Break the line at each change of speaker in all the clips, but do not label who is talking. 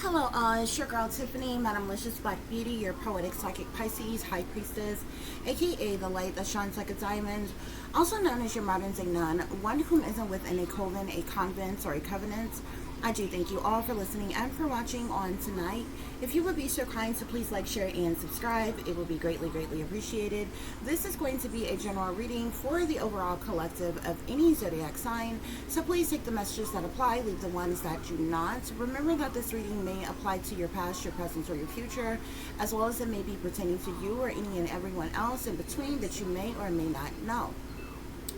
Hello, it's your girl Tiffany, Madam Licious Black Beauty, your poetic psychic Pisces, High Priestess, aka the light that shines like a diamond, also known as your modern day nun, one whom isn't within a coven, a convent, or a covenant. I do thank you all for listening and for watching on tonight. If you would be so kind to please like, share, and subscribe, it would be greatly, greatly appreciated. This is going to be a general reading for the overall collective of any zodiac sign, so please take the messages that apply, leave the ones that do not. Remember that this reading may apply to your past, your present, or your future, as well as it may be pertaining to you or any and everyone else in between that you may or may not know.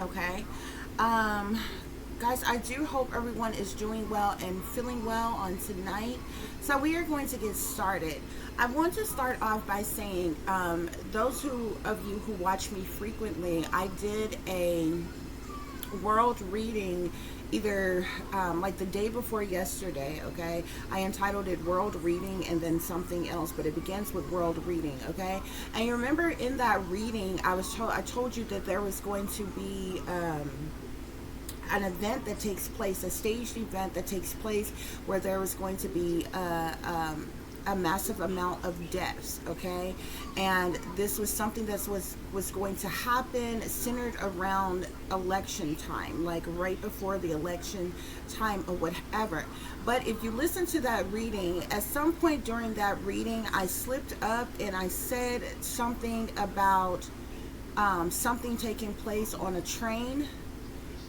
Okay? Guys, I do hope everyone is doing well and feeling well on tonight. So we are going to get started. I want to start off by saying, those of you who watch me frequently, I did a world reading either like the day before yesterday. Okay, I entitled it world reading and then something else, but it begins with world reading. Okay, and you remember in that reading I told you that there was going to be an event that takes place, a staged event that takes place where there was going to be a massive amount of deaths. Okay, and this was something that was going to happen centered around election time, like right before the election time or whatever. But if you listen to that reading, at some point during that reading I slipped up and I said something about something taking place on a train,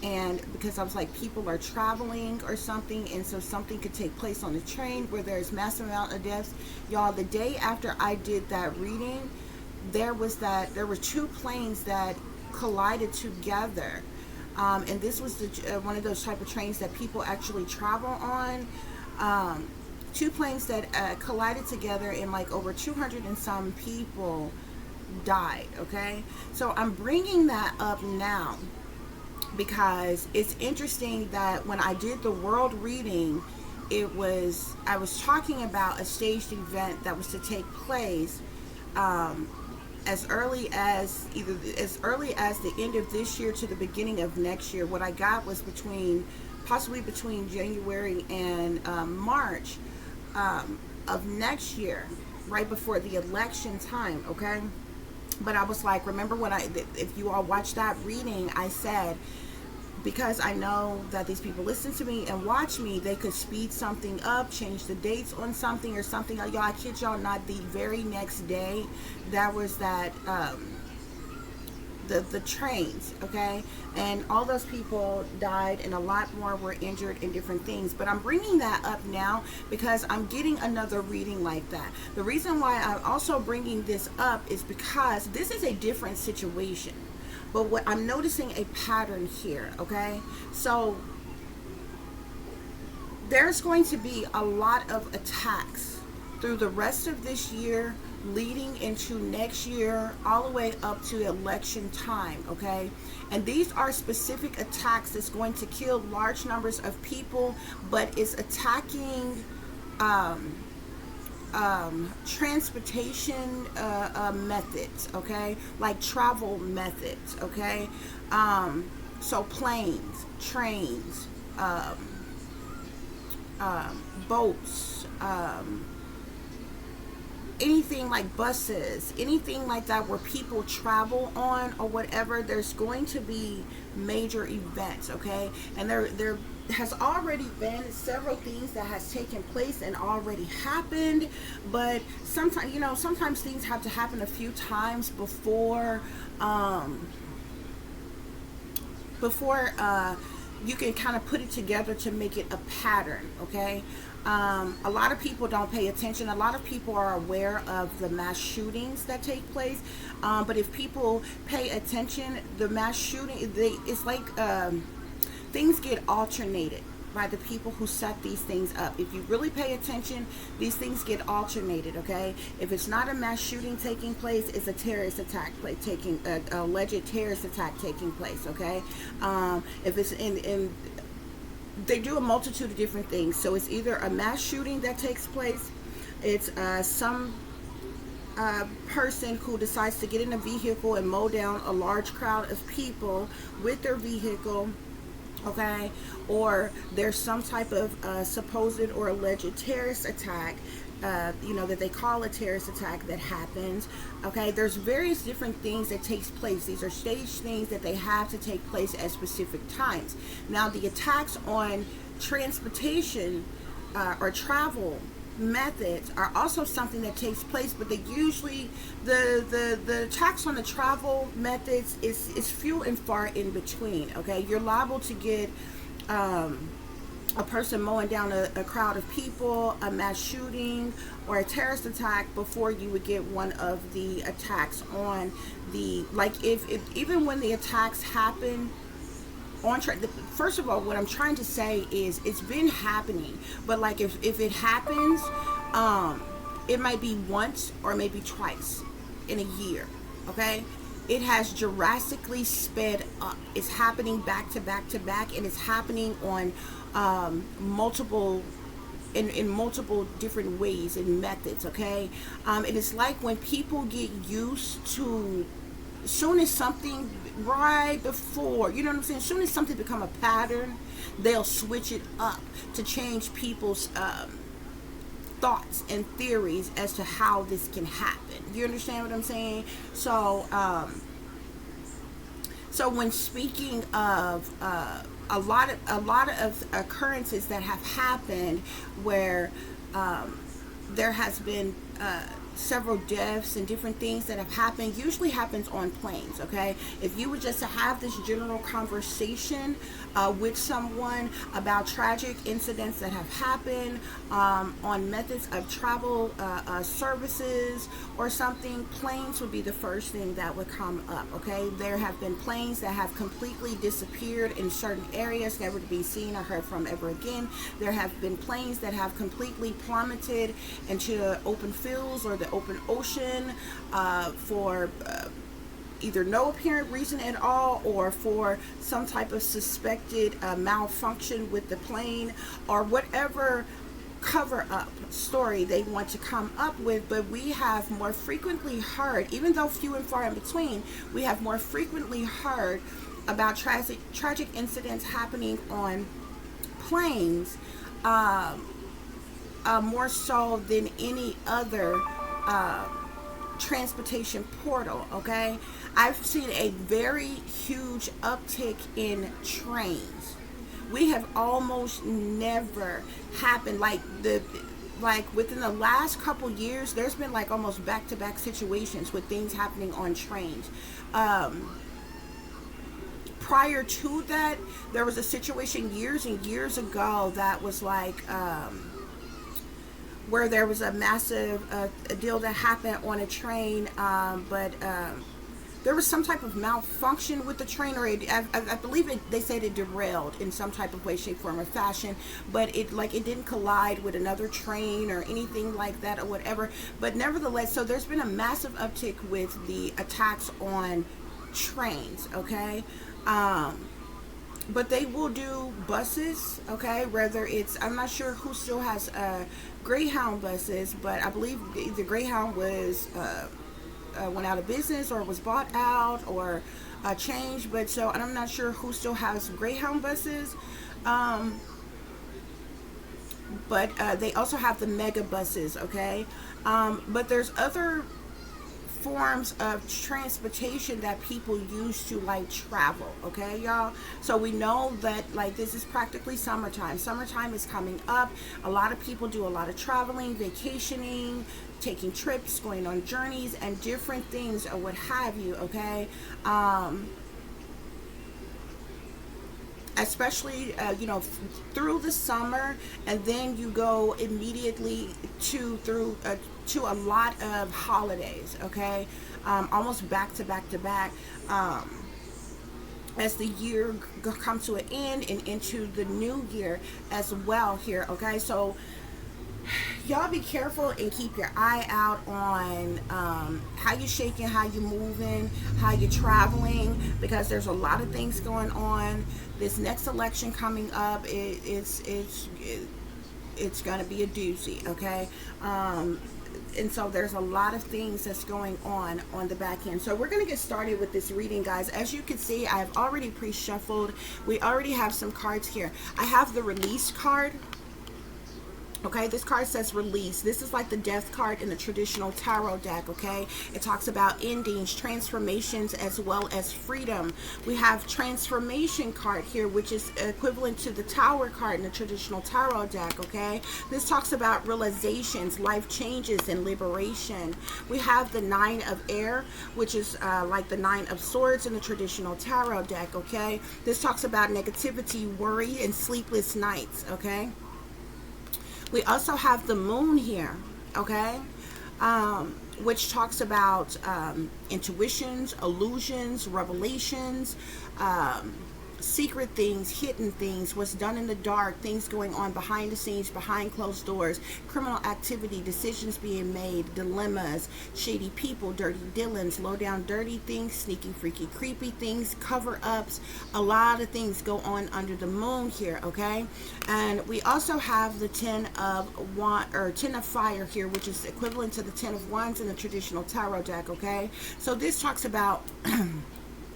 and because I was like, people are traveling or something, and so something could take place on the train where there's massive amount of deaths. Y'all, the day after I did that reading, there were two planes that collided together, and this was one of those type of trains that people actually travel on. Two planes that collided together, and like over 200 and some people died. Okay, so I'm bringing that up now because it's interesting that when I did the world reading, I was talking about a staged event that was to take place as early as the end of this year to the beginning of next year. What I got was possibly between January and March of next year, right before the election time. Okay, but I was like, remember when if you all watched that reading, I said, because I know that these people listen to me and watch me, they could speed something up, change the dates on something or something. Y'all, I kid y'all not, the very next day, that was that, the trains, okay? And all those people died and a lot more were injured in different things. But I'm bringing that up now because I'm getting another reading like that. The reason why I'm also bringing this up is because this is a different situation. But what I'm noticing a pattern here, okay? So there's going to be a lot of attacks through the rest of this year, leading into next year, all the way up to election time, okay? And these are specific attacks that's going to kill large numbers of people, but it's attacking transportation methods, okay, like travel methods, okay. So planes, trains, boats, anything like buses, anything like that where people travel on or whatever. There's going to be major events, okay? And there has already been several things that has taken place and already happened, but sometimes things have to happen a few times before you can kind of put it together to make it a pattern, okay? A lot of people don't pay attention. A lot of people are aware of the mass shootings that take place, but if people pay attention, the mass shooting, it's like things get alternated by the people who set these things up. If you really pay attention, these things get alternated, okay? If it's not a mass shooting taking place, it's a terrorist attack alleged terrorist attack taking place, okay? If it's they do a multitude of different things. So it's either a mass shooting that takes place, it's some person who decides to get in a vehicle and mow down a large crowd of people with their vehicle, okay, or there's some type of supposed or alleged terrorist attack, that they call a terrorist attack that happens. Okay, there's various different things that takes place. These are staged things that they have to take place at specific times. Now, the attacks on transportation or travel methods are also something that takes place, but they usually, the attacks on the travel methods is few and far in between. Okay, you're liable to get a person mowing down a crowd of people, a mass shooting, or a terrorist attack before you would get one of the attacks on the, like, if even when the attacks happen on first of all, what I'm trying to say is it's been happening, but like if it happens, it might be once or maybe twice in a year. Okay, it has drastically sped up. It's happening back to back to back, and it's happening on multiple in multiple different ways and methods. Okay, it is like when people get used to, soon as something right before, you know what I'm saying, soon as something become a pattern, they'll switch it up to change people's thoughts and theories as to how this can happen. You understand what I'm saying? So so when speaking of a lot of occurrences that have happened where there has been several deaths and different things that have happened, usually happens on planes. Okay, if you were just to have this general conversation with someone about tragic incidents that have happened on methods of travel services or something, planes would be the first thing that would come up. Okay, there have been planes that have completely disappeared in certain areas, never to be seen or heard from ever again. There have been planes that have completely plummeted into open fields or the open ocean for either no apparent reason at all, or for some type of suspected malfunction with the plane, or whatever cover up story they want to come up with. But we have more frequently heard, even though few and far in between, we have more frequently heard about tragic incidents happening on planes, more so than any other transportation portal. Okay, I've seen a very huge uptick in trains. We have almost never happened like within the last couple years. There's been like almost back-to-back situations with things happening on trains. Prior to that, there was a situation years and years ago that was like where there was a massive deal that happened on a train, but there was some type of malfunction with the train, or I believe they said it derailed in some type of way, shape, form, or fashion, but it didn't collide with another train or anything like that or whatever. But nevertheless, so there's been a massive uptick with the attacks on trains. Okay, but they will do buses. Okay, whether it's, I'm not sure who still has Greyhound buses, but I believe the Greyhound was went out of business or was bought out or changed. But so I'm not sure who still has Greyhound buses. But they also have the mega buses. Okay, but there's other forms of transportation that people use to like travel. Okay, y'all, so we know that like this is practically summertime is coming up. A lot of people do a lot of traveling, vacationing, taking trips, going on journeys and different things or what have you. Okay, especially through the summer, and then you go immediately to a lot of holidays. Okay, almost back to back to back, as the year comes to an end and into the new year as well here. Okay, so y'all be careful and keep your eye out on how you shaking, how you moving, how you traveling, because there's a lot of things going on. This next election coming up, it's going to be a doozy. Okay, and so there's a lot of things that's going on the back end. So we're going to get started with this reading, guys. As you can see, I've already pre-shuffled. We already have some cards here. I have the release card. Okay, this card says release. This is like the death card in the traditional tarot deck, okay? It talks about endings, transformations, as well as freedom. We have transformation card here, which is equivalent to the tower card in the traditional tarot deck, okay? This talks about realizations, life changes, and liberation. We have the 9 of air, which is like the 9 of swords in the traditional tarot deck, okay? This talks about negativity, worry, and sleepless nights, okay? We also have the moon here, okay, which talks about intuitions, illusions, revelations, secret things, hidden things, what's done in the dark, things going on behind the scenes, behind closed doors, criminal activity, decisions being made, dilemmas, shady people, dirty dealings, low down dirty things, sneaky, freaky, creepy things, cover-ups. A lot of things go on under the moon here, okay? And we also have the 10 of fire here, which is equivalent to the 10 of wands in the traditional tarot deck, okay? So this talks about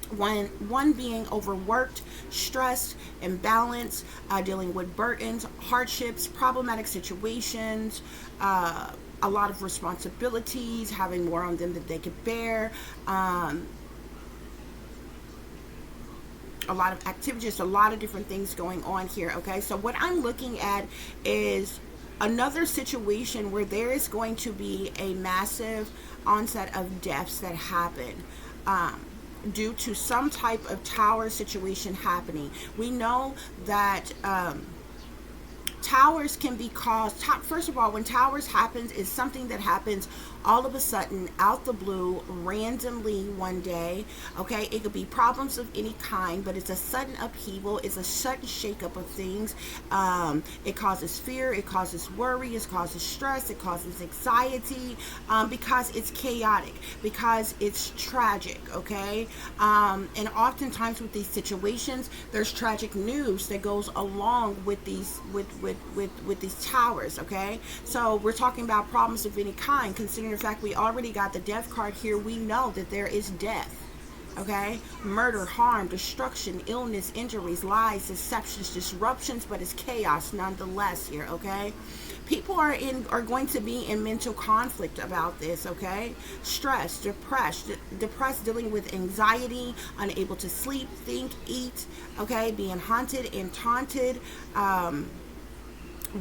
one being overworked, stressed, imbalanced, dealing with burdens, hardships, problematic situations, a lot of responsibilities, having more on them than they could bear, a lot of activities, a lot of different things going on here, okay? So what I'm looking at is another situation where there is going to be a massive onset of deaths that happen due to some type of tower situation happening. We know that towers can be caused, first of all, when towers happens, is something that happens all of a sudden, out the blue, randomly one day, okay? It could be problems of any kind, but it's a sudden upheaval, it's a sudden shakeup of things. It causes fear, it causes worry, it causes stress, it causes anxiety, because it's chaotic, because it's tragic, okay? And oftentimes with these situations, there's tragic news that goes along with these with these towers, okay? So we're talking about problems of any kind. Considering the fact we already got the death card here, we know that there is death, okay? Murder, harm, destruction, illness, injuries, lies, deceptions, disruptions, but it's chaos nonetheless here, okay? People are going to be in mental conflict about this, okay? Stressed, depressed, dealing with anxiety, unable to sleep, think, eat, okay? Being haunted and taunted,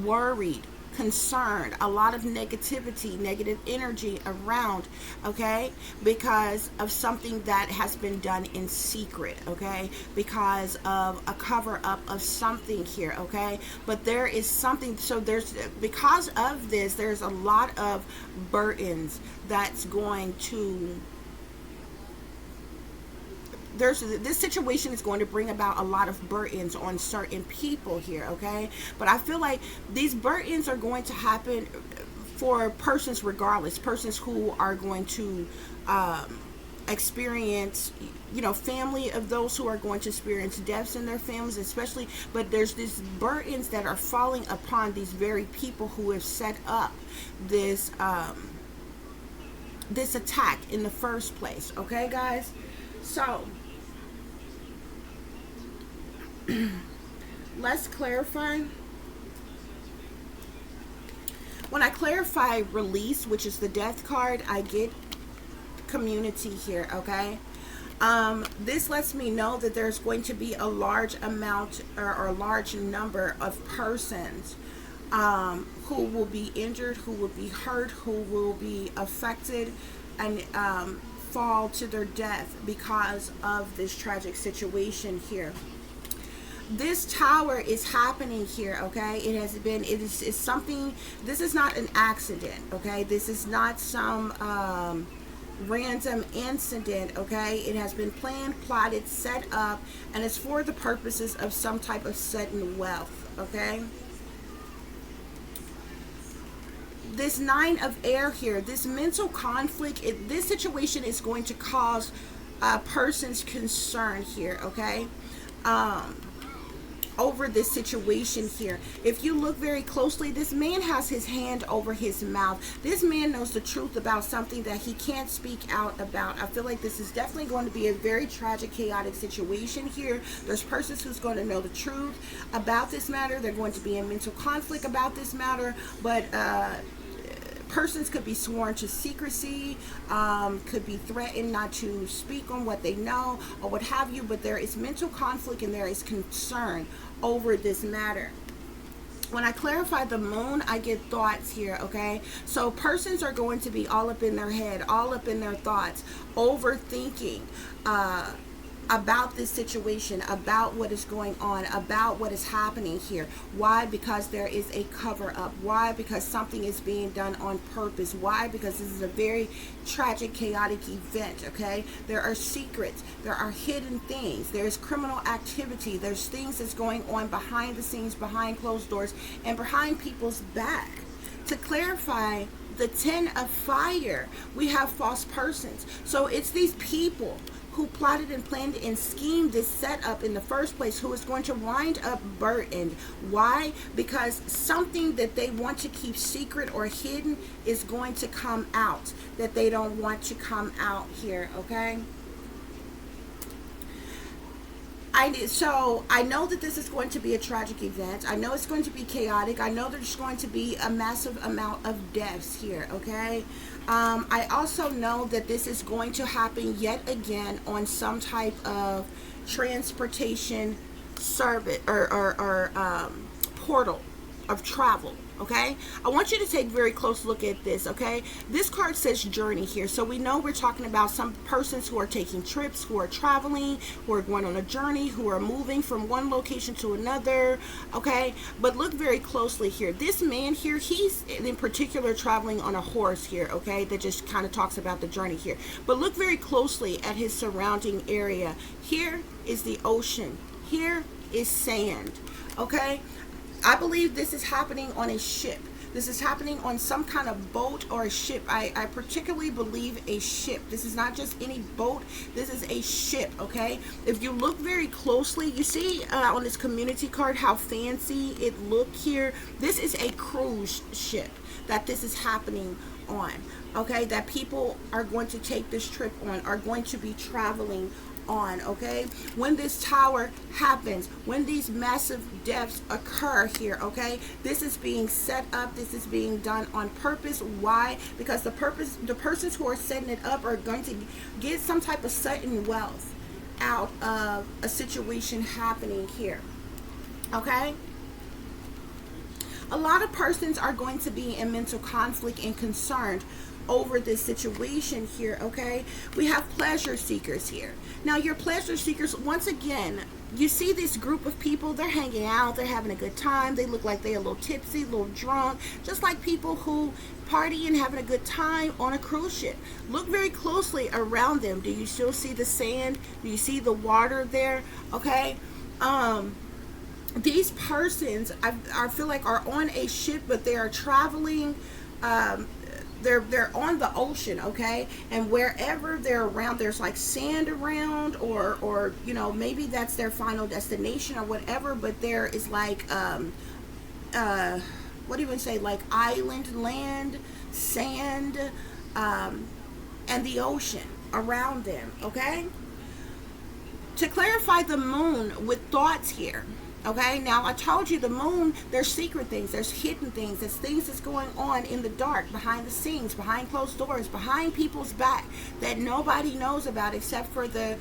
worried, concerned, a lot of negativity, negative energy around, okay, because of something that has been done in secret, okay, because of a cover-up of something here, okay? But there is something, so because of this, there's a lot of burdens that's going to, this situation is going to bring about a lot of burdens on certain people here, okay? But I feel like these burdens are going to happen for persons regardless, persons who are going to experience, you know, family of those who are going to experience deaths in their families especially. But there's these burdens that are falling upon these very people who have set up this this attack in the first place, okay, guys? So let's clarify. When I clarify release, which is the death card, I get community here, okay? This lets me know that there's going to be a large amount or a large number of persons who will be injured, who will be hurt, who will be affected and fall to their death because of this tragic situation here. This tower is happening here, okay? It is something, this is not an accident, okay? This is not some random incident, okay? It has been planned, plotted, set up, and it's for the purposes of some type of sudden wealth, okay? This 9 of air here, this mental conflict, this situation is going to cause a person's concern here, okay? over this situation here. If you look very closely, this man has his hand over his mouth. This man knows the truth about something that he can't speak out about. I feel like this is definitely going to be a very tragic, chaotic situation here. There's persons who's going to know the truth about this matter. They're going to be in mental conflict about this matter, but persons could be sworn to secrecy, could be threatened not to speak on what they know or what have you, but there is mental conflict and there is concern over this matter. When I clarify the moon, I get thoughts here, okay? So persons are going to be all up in their head, all up in their thoughts, overthinking about this situation, about what is going on, about what is happening here. Why? Because there is a cover up. Why? Because something is being done on purpose. Why? Because this is a very tragic, chaotic event, okay? There are secrets. There are hidden things. There's criminal activity. There's things that's going on behind the scenes, behind closed doors, and behind people's back. To clarify, the 10 of fire, we have false persons. So it's these people who plotted and planned and schemed this setup in the first place, who is going to wind up burdened. Why? Because something that they want to keep secret or hidden is going to come out, that they don't want to come out here, okay? So I know that this is going to be a tragic event. I know it's going to be chaotic. I know there's going to be a massive amount of deaths here, okay? I also know that this is going to happen yet again on some type of transportation service or portal of travel. Okay, I want you to take a very close look at this. Okay, this card says journey here, so we know we're talking about some persons who are taking trips, who are traveling, who are going on a journey, who are moving from one location to another. Okay, but look very closely here. This man here, he's in particular traveling on a horse here. Okay, that just kind of talks about the journey here, but look very closely at his surrounding area. Here is the ocean, here is sand. Okay, I believe this is happening on a ship. This is happening on some kind of boat or a ship. I particularly believe a ship. This is not just any boat. This is a ship, okay? If you look very closely, you see on this community card how fancy it looked here. This is a cruise ship that this is happening on, okay? That people are going to take this trip on, are going to be traveling on, okay? When this tower happens, when these massive deaths occur here, okay, this is being set up, this is being done on purpose. Why? Because the persons who are setting it up are going to get some type of sudden wealth out of a situation happening here, okay? A lot of persons are going to be in mental conflict and concerned over this situation here, okay? We have pleasure seekers here. Now, your pleasure seekers, once again, you see this group of people, they're hanging out, they're having a good time, they look like they're a little tipsy, a little drunk, just like people who party and having a good time on a cruise ship. Look very closely around them. Do you still see the sand? Do you see the water there? Okay? These persons, I feel like, are on a ship, but they are traveling, they're on the ocean, okay? And wherever they're around, there's like sand around, or you know, maybe that's their final destination or whatever, but there is like what do you even say, like island, land, sand, and the ocean around them, okay? To clarify the moon with thoughts here, okay? Now, I told you the moon, there's secret things, there's hidden things, there's things that's going on in the dark, behind the scenes, behind closed doors, behind people's back that nobody knows about except for the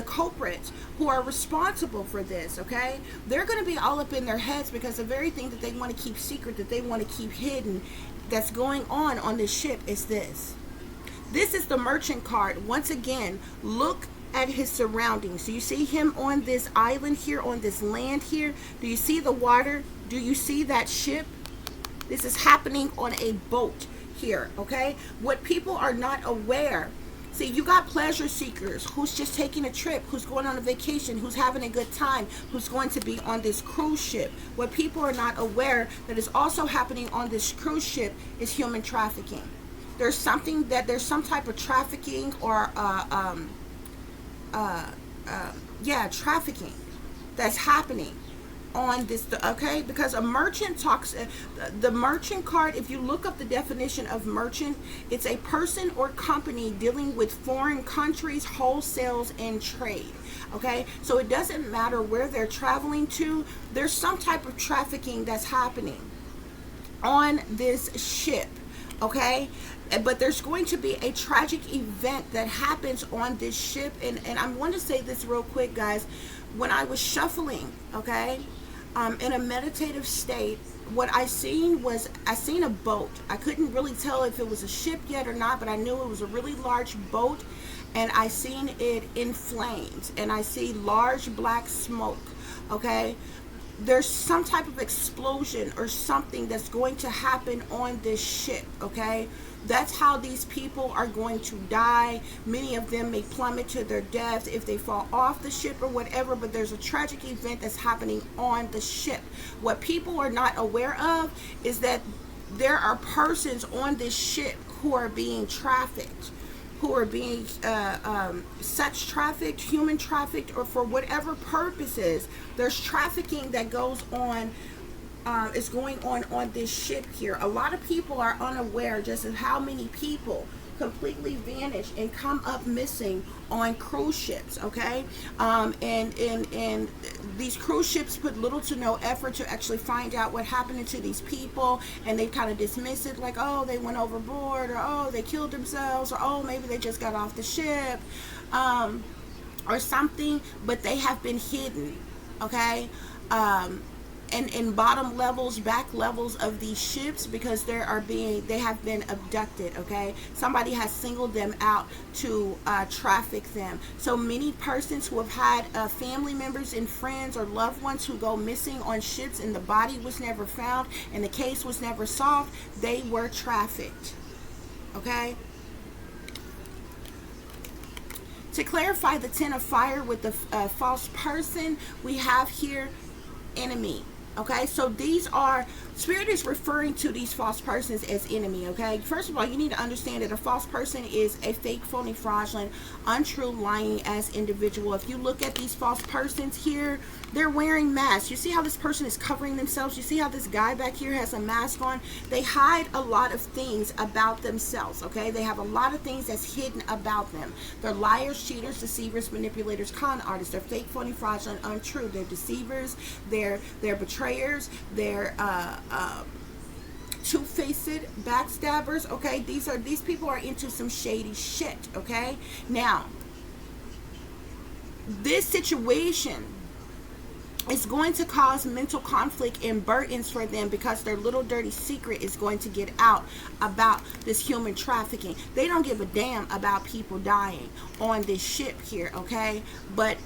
culprits who are responsible for this, okay? They're going to be all up in their heads because the very thing that they want to keep secret, that they want to keep hidden, that's going on this ship is this. This is the merchant card. Once again, look at his surroundings. So you see him on this island here, on this land here. Do you see the water? Do you see that ship? This is happening on a boat here, okay? What people are not aware, see, you got pleasure seekers who's just taking a trip, who's going on a vacation, who's having a good time, who's going to be on this cruise ship. What people are not aware that is also happening on this cruise ship is human trafficking. There's some type of trafficking or trafficking that's happening on this, okay? Because a merchant talks, the merchant card, if you look up the definition of merchant, it's a person or company dealing with foreign countries, wholesales, and trade. Okay, so it doesn't matter where they're traveling to, there's some type of trafficking that's happening on this ship. Okay, but there's going to be a tragic event that happens on this ship, and I want to say this real quick, guys. When I was shuffling, okay, in a meditative state, what I seen was, I seen a boat. I couldn't really tell if it was a ship yet or not, but I knew it was a really large boat, and I seen it in flames, and I see large black smoke. Okay, there's some type of explosion or something that's going to happen on this ship. Okay, that's how these people are going to die. Many of them may plummet to their deaths if they fall off the ship or whatever, but there's a tragic event that's happening on the ship. What people are not aware of is that there are persons on this ship who are being trafficked, who are being sex trafficked, human trafficked, or for whatever purposes. There's trafficking that goes on, is going on this ship here. A lot of people are unaware just of how many people completely vanish and come up missing on cruise ships. Okay, and these cruise ships put little to no effort to actually find out what happened to these people, and they kind of dismiss it like, oh, they went overboard, or oh, they killed themselves, or oh, maybe they just got off the ship, or something. But they have been hidden. Okay, and in bottom levels, back levels of these ships, because they have been abducted. Okay, somebody has singled them out to traffic them. So many persons who have had family members and friends or loved ones who go missing on ships, and the body was never found and the case was never solved, they were trafficked. Okay, to clarify the 10 of fire with the false person, we have here enemy. Okay, so these are, Spirit is referring to these false persons as enemy. Okay, first of all, you need to understand that a false person is a fake, phony, fraudulent, untrue, lying ass individual. If you look at these false persons here, they're wearing masks. You see how this person is covering themselves? You see how this guy back here has a mask on? They hide a lot of things about themselves. Okay, they have a lot of things that's hidden about them. They're liars, cheaters, deceivers, manipulators, con artists. They're fake, phony, fraudulent, untrue. They're deceivers. They're betrayers. They're two-faced backstabbers. Okay, these people are into some shady shit. Okay, now this situation is going to cause mental conflict and burdens for them, because their little dirty secret is going to get out about this human trafficking. They don't give a damn about people dying on this ship here. Okay, but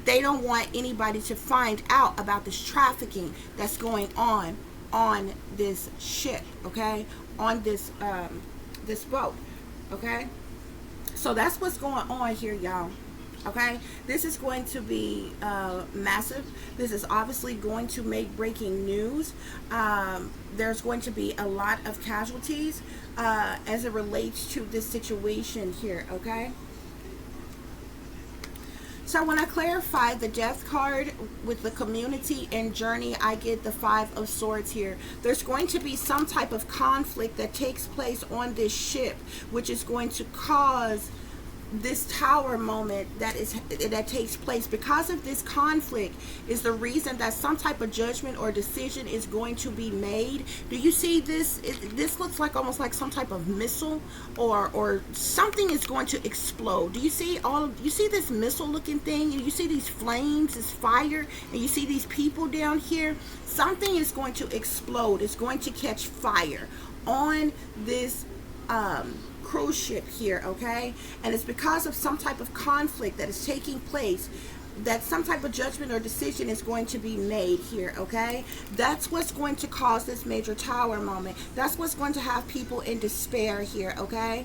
they don't want anybody to find out about this trafficking that's going on this ship. Okay, on this this boat. Okay, so that's what's going on here, y'all. Okay, this is going to be massive. This is obviously going to make breaking news. There's going to be a lot of casualties as it relates to this situation here. Okay, so when I clarify the death card with the community and journey, I get the 5 of Swords here. There's going to be some type of conflict that takes place on this ship, which is going to cause this tower moment that takes place. Because of this conflict is the reason that some type of judgment or decision is going to be made. Do you see this? This looks like almost like some type of missile, or something is going to explode. Do you see you see this missile looking thing? You see these flames, this fire, and you see these people down here? Something is going to explode. It's going to catch fire on this cruise ship here. Okay, and it's because of some type of conflict that is taking place, that some type of judgment or decision is going to be made here. Okay, that's what's going to cause this major tower moment. That's what's going to have people in despair here. Okay,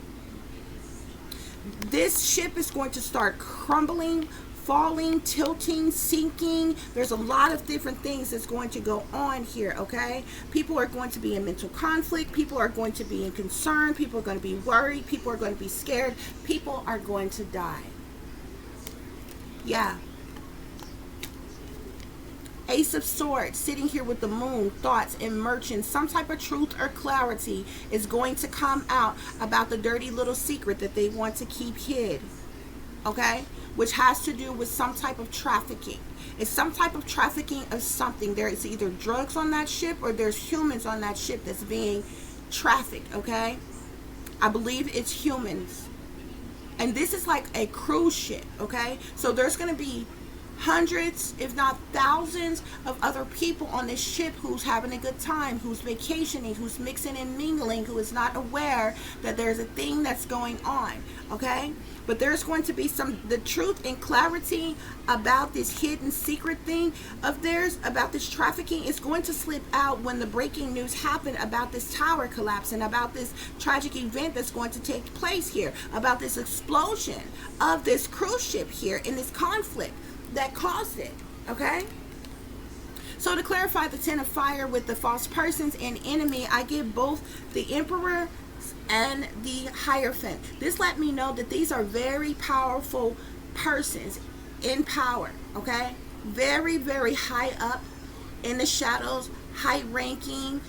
this ship is going to start crumbling, falling, tilting, sinking. There's a lot of different things that's going to go on here. Okay, people are going to be in mental conflict, people are going to be in concern, people are going to be worried, people are going to be scared, people are going to die. Yeah, Ace of Swords, sitting here with the moon, thoughts and merchants. Some type of truth or clarity is going to come out about the dirty little secret that they want to keep hid. Okay? Which has to do with some type of trafficking. It's some type of trafficking of something. There is either drugs on that ship or there's humans on that ship that's being trafficked. Okay? I believe it's humans. And this is like a cruise ship. Okay? So there's going to be hundreds, if not thousands, of other people on this ship who's having a good time, who's vacationing, who's mixing and mingling, who is not aware that there's a thing that's going on. Okay? But there's going to be the truth and clarity about this hidden secret thing of theirs, about this trafficking, is going to slip out when the breaking news happened about this tower collapse and about this tragic event that's going to take place here, about this explosion of this cruise ship here in this conflict that caused it. Okay? So to clarify the 10 of fire with the false persons and enemy, I give both the Emperor and the Hierophant. This let me know that these are very powerful persons in power. Okay? Very, very high up in the shadows, high ranking,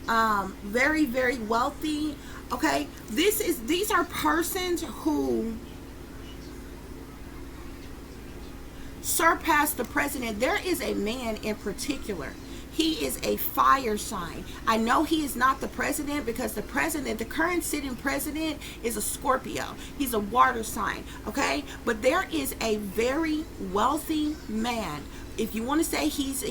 very, very wealthy. Okay? These are persons who surpass the president. There is a man in particular. He is a fire sign. I know he is not the president because the current sitting president is a Scorpio. He's a water sign, okay? But there is a very wealthy man. If you want to say he's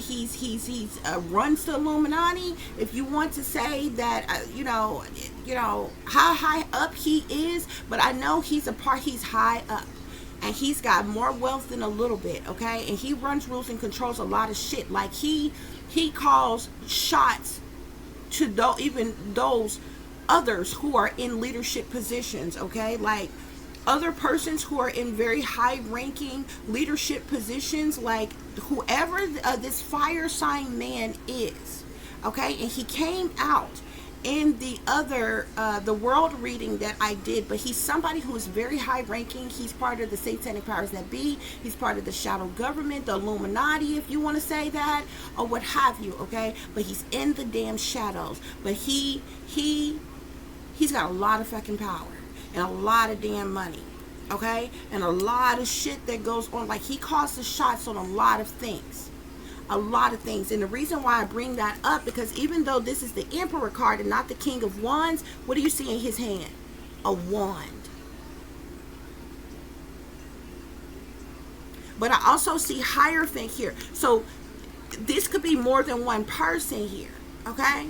runs the Illuminati, if you want to say that you know how high up he is, but I know he's high up. And he's got more wealth than a little bit, okay? And he runs, rules, and controls a lot of shit. Like he calls shots to even those others who are in leadership positions, okay? Like other persons who are in very high-ranking leadership positions, like whoever this fire sign man is, okay? And he came out in the other the world reading that I did, but he's somebody who is very high ranking. He's part of the satanic powers that be. He's part of the shadow government, the Illuminati, if you want to say that, or what have you, okay? But he's in the damn shadows. But he's got a lot of fucking power and a lot of damn money, okay? And a lot of shit that goes on. Like he calls the shots on a lot of things. A lot of things. And the reason why I bring that up, because even though this is the Emperor card and not the King of Wands, what do you see in his hand? A wand. But I also see Hierophant here. So this could be more than one person here, okay?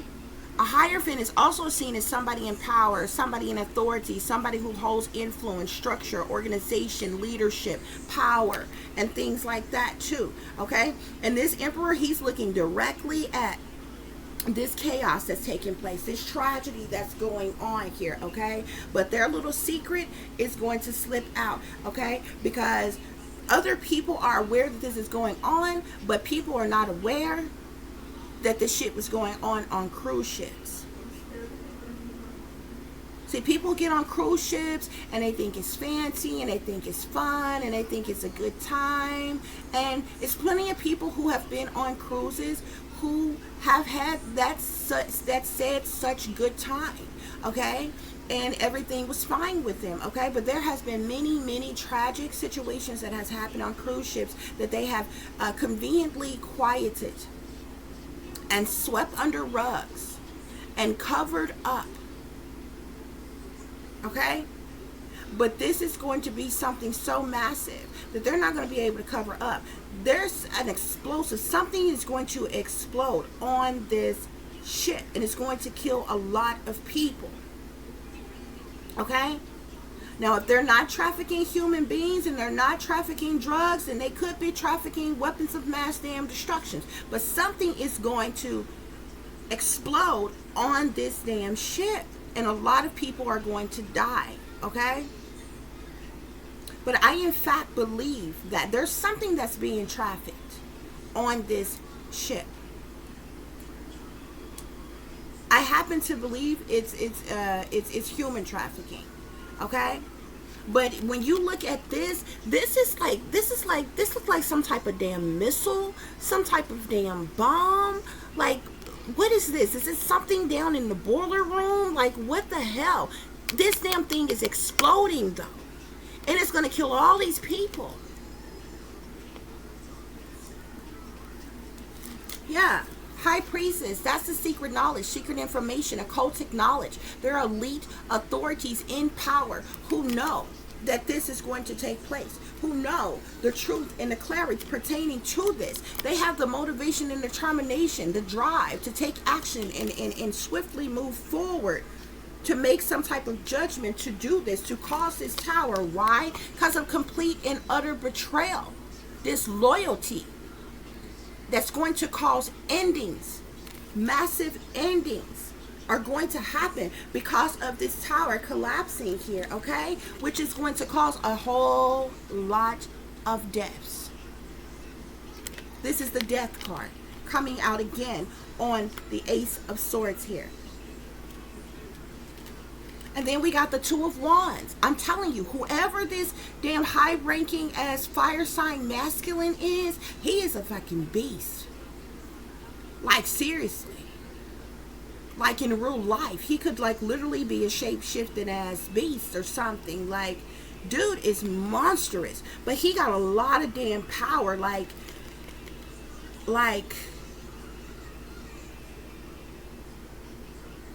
A Hierophant is also seen as somebody in power, somebody in authority, somebody who holds influence, structure, organization, leadership, power, and things like that too, okay? And this Emperor, he's looking directly at this chaos that's taking place, this tragedy that's going on here, okay? But their little secret is going to slip out, okay? Because other people are aware that this is going on, but people are not aware that this shit was going on cruise ships. See, people get on cruise ships and they think it's fancy and they think it's fun and they think it's a good time. And it's plenty of people who have been on cruises who have had that said such good time, okay? And everything was fine with them, okay? But there has been many tragic situations that has happened on cruise ships that they have conveniently quieted and swept under rugs and covered up, okay? But this is going to be something so massive that they're not going to be able to cover up. There's an explosive, something is going to explode on this ship and it's going to kill a lot of people, okay? Now, if they're not trafficking human beings and they're not trafficking drugs, then they could be trafficking weapons of mass damn destruction. But something is going to explode on this damn ship. And a lot of people are going to die, okay? But I, in fact, believe that there's something that's being trafficked on this ship. I happen to believe it's human trafficking, okay? But when you look at this, this looks like some type of damn missile, some type of damn bomb. Like, what is this? Is it something down in the boiler room? Like, what the hell? This damn thing is exploding though, and it's gonna kill all these people. Yeah. High priestess, that's the secret knowledge, secret information, occultic knowledge. There are elite authorities in power who know that this is going to take place, who know the truth and the clarity pertaining to this. They have the motivation and determination, the drive to take action and swiftly move forward to make some type of judgment to do this, to cause this tower. Why? Because of complete and utter betrayal, disloyalty, that's going to cause endings, massive endings are going to happen because of this tower collapsing here, okay? Which is going to cause a whole lot of deaths. This is the death card coming out again on the Ace of Swords here. And then we got the Two of Wands. I'm telling you, whoever this damn high-ranking as fire sign masculine is, he is a fucking beast. Like, seriously. Like, in real life, he could, like, literally be a shape-shifted ass beast or something. Like, dude is monstrous. But he got a lot of damn power. Like,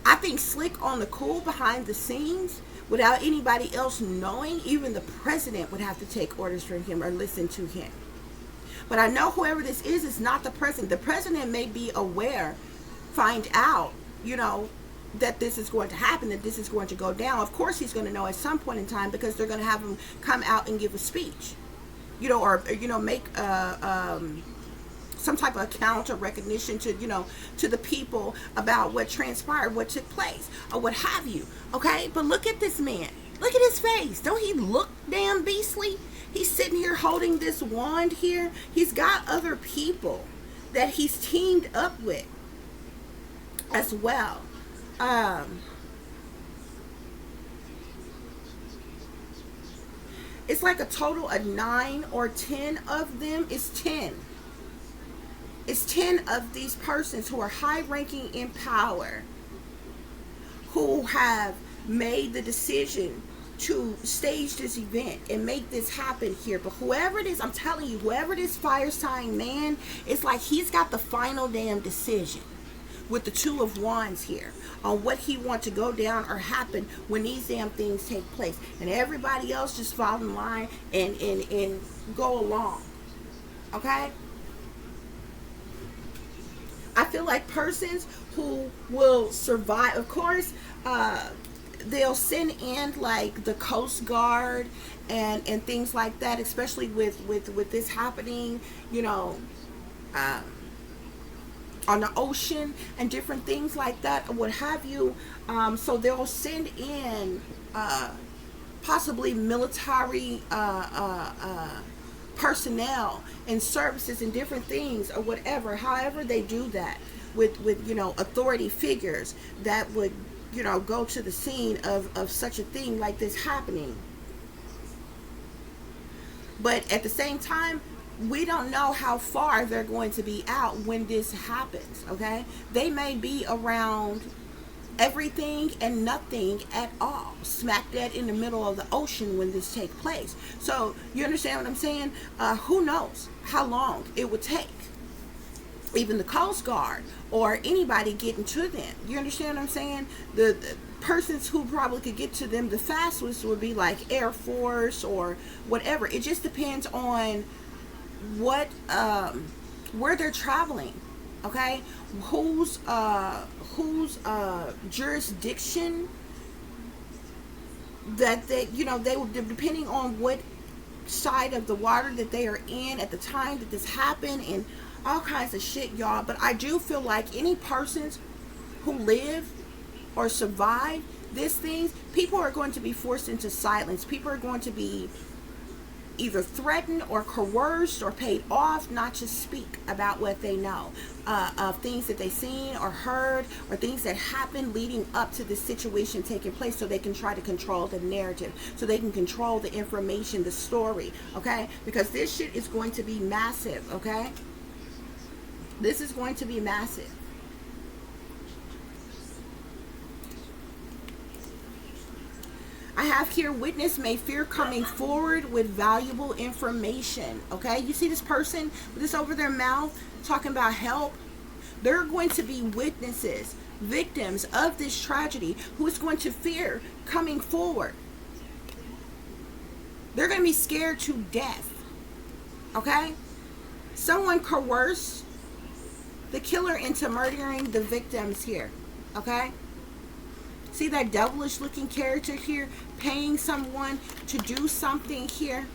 I think slick on the cool behind the scenes without anybody else knowing. Even the president would have to take orders from him or listen to him. But I know whoever this is not the president. The president may be aware, find out, you know, that this is going to happen, that this is going to go down. Of course he's going to know at some point in time, because they're going to have him come out and give a speech, you know, or, you know, make some type of account or recognition to, you know, to the people about what transpired, what took place, or what have you. Okay, but look at this man. Look at his face. Don't he look damn beastly? He's sitting here holding this wand here. He's got other people that he's teamed up with as well. It's like a total of 9 or 10 of them. It's 10. It's 10 of these persons who are high ranking in power, who have made the decision to stage this event and make this happen here. But whoever it is, I'm telling you, whoever this fire sign man, it's like he's got the final damn decision with the Two of Wands here on what he wants to go down or happen when these damn things take place. And everybody else just fall in line and go along. Okay? I feel like persons who will survive, of course, they'll send in like the Coast Guard and things like that, especially with this happening, you know, on the ocean and different things like that, or what have you. So they'll send in possibly military personnel and services and different things or whatever. However they do that with you know, authority figures that would, you know, go to the scene of such a thing like this happening. But at the same time, we don't know how far they're going to be out when this happens, okay? They may be around everything and nothing at all, smack dead in the middle of the ocean when this takes place. So you understand what I'm saying? Who knows how long it would take even the Coast Guard or anybody getting to them. You understand what I'm saying? The persons who probably could get to them the fastest would be like Air Force or whatever. It just depends on what where they're traveling, okay? Whose jurisdiction that they, you know, they will, depending on what side of the water that they are in at the time that this happened and all kinds of shit, y'all. But I do feel like any persons who live or survive these things, people are going to be forced into silence. People are going to be either threatened or coerced or paid off not to speak about what they know, of things that they've seen or heard, or things that happened leading up to this situation taking place, so they can try to control the narrative, so they can control the information, the story, okay? Because this shit is going to be massive, okay? This is going to be massive. I have here, witness may fear coming forward with valuable information. Okay, you see this person with this over their mouth talking about help? They're going to be witnesses, victims of this tragedy, who is going to fear coming forward. They're going to be scared to death. Okay, someone coerced the killer into murdering the victims here. Okay, see that devilish looking character here, paying someone to do something here.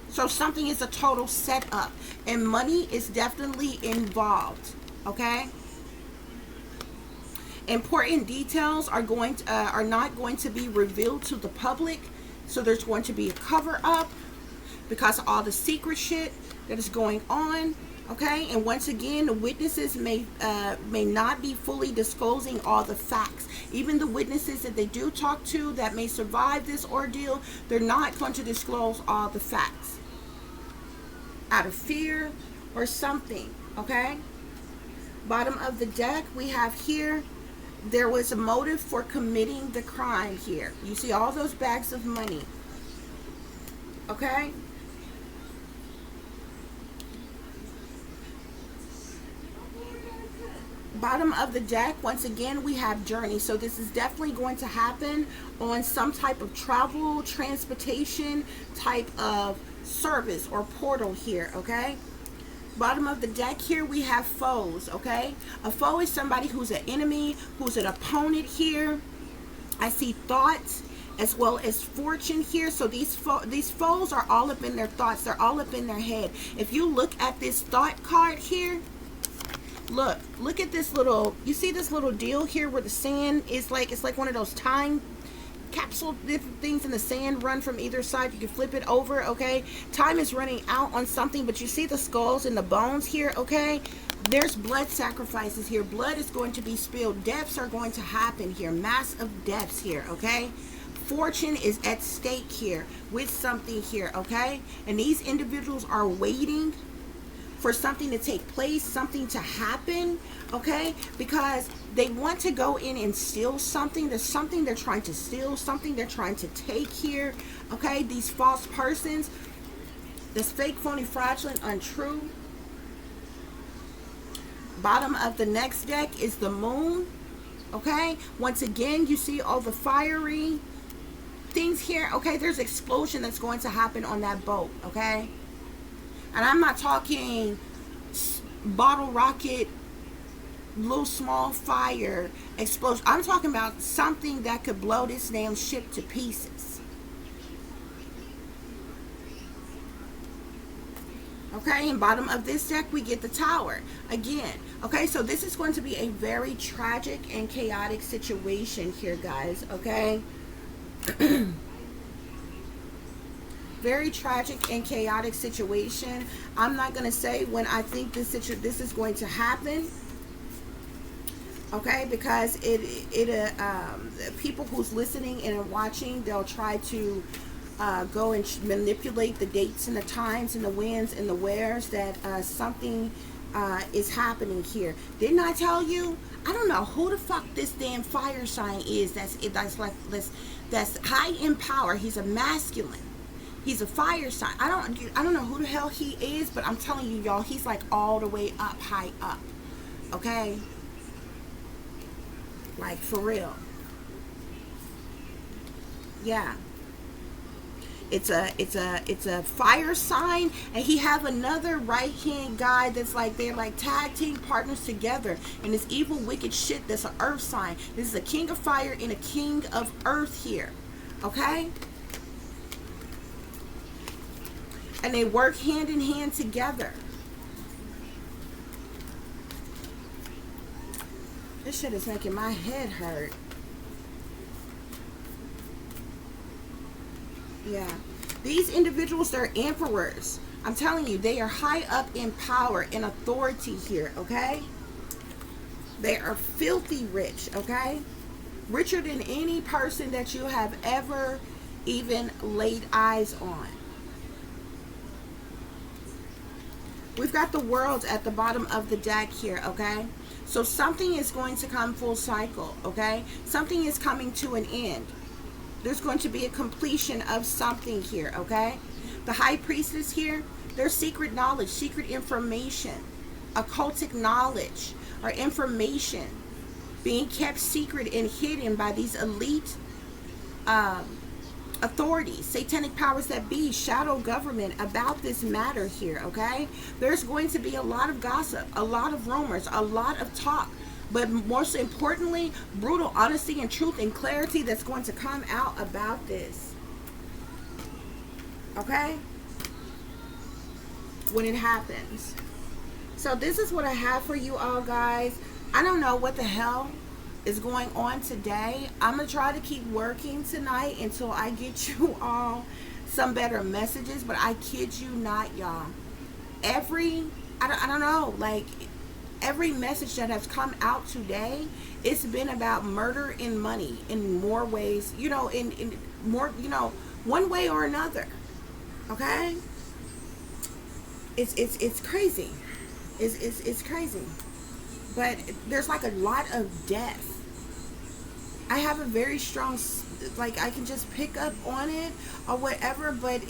So something is a total setup, and money is definitely involved. Okay, important details are not going to be revealed to the public. So there's going to be a cover up because of all the secret shit that is going on. Okay, and once again, the witnesses may not be fully disclosing all the facts. Even the witnesses that they do talk to that may survive this ordeal, they're not going to disclose all the facts out of fear or something. Okay, bottom of the deck, we have here, there was a motive for committing the crime here. You see all those bags of money. Okay, bottom of the deck, once again, we have journey. So this is definitely going to happen on some type of travel, transportation type of service or portal here. Okay, bottom of the deck here, we have foes. Okay, a foe is somebody who's an enemy, who's an opponent here. I see thoughts as well as fortune here. So these foes are all up in their thoughts. They're all up in their head. If you look at this thought card here, look at this little, you see this little deal here where the sand is like, it's like one of those time capsule different things in the sand run from either side. You can flip it over. Okay, time is running out on something, but you see the skulls and the bones here. Okay, there's blood sacrifices here. Blood is going to be spilled. Deaths are going to happen here. Massive deaths here. Okay, fortune is at stake here with something here. Okay, and these individuals are waiting for something to take place, something to happen, okay? Because they want to go in and steal something. There's something they're trying to steal, something they're trying to take here, okay? These false persons, this fake, phony, fraudulent, untrue. Bottom of the next deck is the moon, okay? Once again, you see all the fiery things here, okay? There's explosion that's going to happen on that boat, okay? And I'm not talking bottle rocket, little small fire explosion. I'm talking about something that could blow this damn ship to pieces. Okay, and bottom of this deck, we get the tower again. Okay, so this is going to be a very tragic and chaotic situation here, guys. Okay. Very tragic and chaotic situation. I'm not going to say when I think this is going to happen, okay, because people who's listening and watching, they'll try to go and manipulate the dates and the times and the whens and the wheres that something is happening here. Didn't I tell you? I don't know who the fuck this damn fire sign is. That's high in power. He's a masculine. He's a fire sign. I don't know who the hell he is, but I'm telling you, y'all, he's like all the way up, high up. Okay? Like, for real. Yeah. It's a fire sign, and he have another right hand guy that's like, they're like tag team partners together, and this evil wicked shit that's an earth sign. This is a king of fire and a king of earth here. Okay? And they work hand in hand together. This shit is making my head hurt. Yeah. These individuals, they're emperors. I'm telling you, they are high up in power and authority here, okay? They are filthy rich, okay? Richer than any person that you have ever even laid eyes on. We've got the world at the bottom of the deck here, okay? So something is going to come full cycle, okay? Something is coming to an end. There's going to be a completion of something here, okay? The high priestess here, there's secret knowledge, secret information, occultic knowledge or information being kept secret and hidden by these elite authorities, satanic powers that be, shadow government about this matter here, okay? There's going to be a lot of gossip, a lot of rumors, a lot of talk, but most importantly, brutal honesty and truth and clarity that's going to come out about this, okay? When it happens. So this is what I have for you all, guys. I don't know what the hell is going on today. I'm gonna try to keep working tonight until I get you all some better messages, but I kid you not, y'all, I don't know, like every message that has come out today, it's been about murder and money in more ways, you know, in more, you know, one way or another, okay? It's crazy. It's crazy. But there's like a lot of death. I have a very strong, like, I can just pick up on it or whatever, but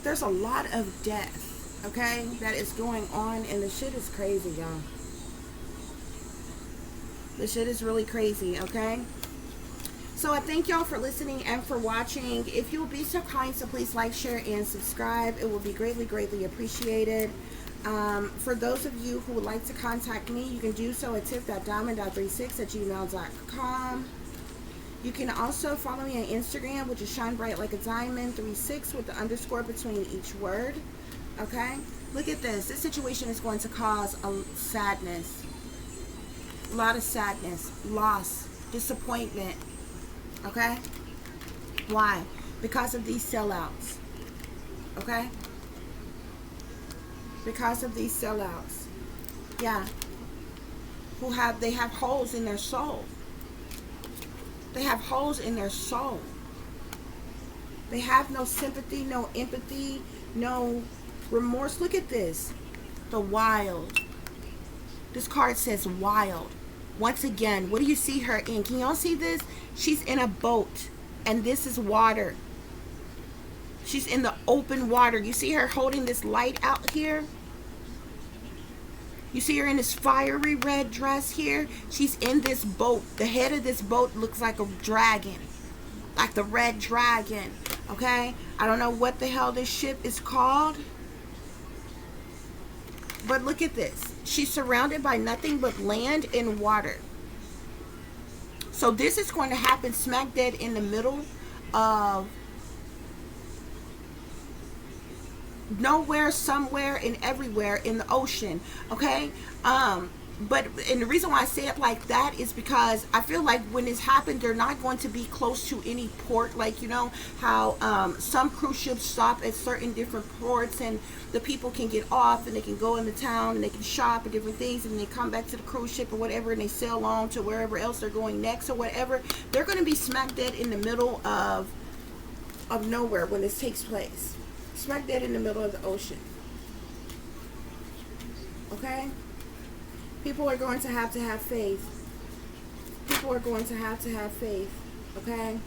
there's a lot of death, okay, that is going on, and the shit is crazy, y'all. The shit is really crazy, okay? So I thank y'all for listening and for watching. If you'll be so kind, so please like, share, and subscribe. It will be greatly, greatly appreciated. For those of you who would like to contact me, you can do so at tiff.diamond.36@gmail.com. You can also follow me on Instagram, which is Shine Bright Like a Diamond 36 with the underscore between each word. Okay? Look at this. This situation is going to cause a sadness. A lot of sadness, loss, disappointment. Okay? Why? Because of these sellouts. Okay? Because of these sellouts. Yeah. They have holes in their soul. They have holes in their soul. They have no sympathy, no empathy, no remorse. Look at this. The wild. This card says wild. Once again, what do you see her in? Can y'all see this? She's in a boat, and this is water. She's in the open water. You see her holding this light out here? You see her in this fiery red dress here? She's in this boat. The head of this boat looks like a dragon. Like the red dragon. Okay? I don't know what the hell this ship is called. But look at this. She's surrounded by nothing but land and water. So this is going to happen smack dead in the middle of nowhere, somewhere, and everywhere in the ocean. Okay? And the reason why I say it like that is because I feel like when this happened, they're not going to be close to any port. Like, you know how some cruise ships stop at certain different ports, and the people can get off and they can go into town and they can shop and different things, and they come back to the cruise ship or whatever, and they sail on to wherever else they're going next or whatever. They're going to be smack dead in the middle of nowhere when this takes place. Smack dead in the middle of the ocean. Okay? People are going to have faith. People are going to have faith. Okay?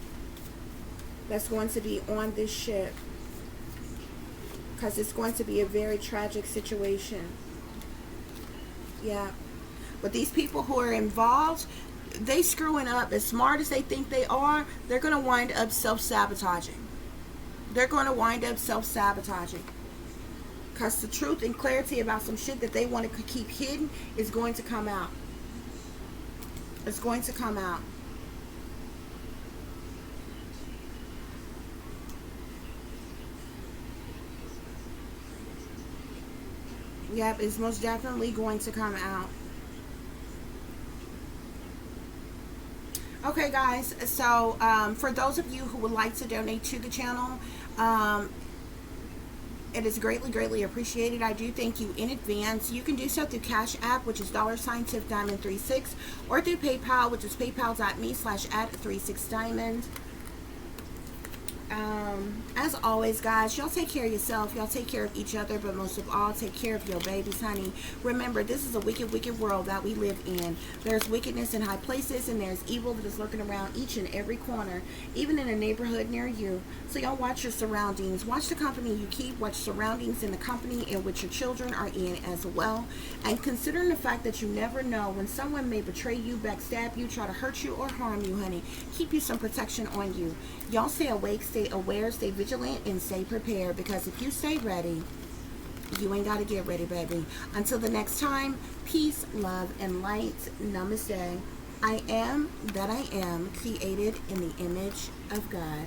That's going to be on this ship. Because it's going to be a very tragic situation. Yeah. But these people who are involved, they screwing up. As smart as they think they are, they're going to wind up self-sabotaging. They're going to wind up self-sabotaging. Because the truth and clarity about some shit that they want to keep hidden is going to come out. It's going to come out. Yep, it's most definitely going to come out. Okay, guys, so for those of you who would like to donate to the channel, it is greatly appreciated. I do thank you in advance. You can do so through Cash App, which is $Tiff Diamond36, or through PayPal, which is paypal.me/@36diamond. As always, guys, y'all take care of yourself, y'all take care of each other, but most of all, take care of your babies, honey. Remember, this is a wicked world that we live in. There's wickedness in high places, and there's evil that is lurking around each and every corner, even in a neighborhood near you. So y'all watch your surroundings, watch the company you keep, watch surroundings in the company in which your children are in as well. And considering the fact that you never know when someone may betray you, backstab you, try to hurt you, or harm you, honey, keep you some protection on you. Y'all stay awake, stay aware, stay vigilant, and stay prepared, because if you stay ready, you ain't got to get ready, baby. Until the next time, peace, love, and light. Namaste. I am that I am, created in the image of God.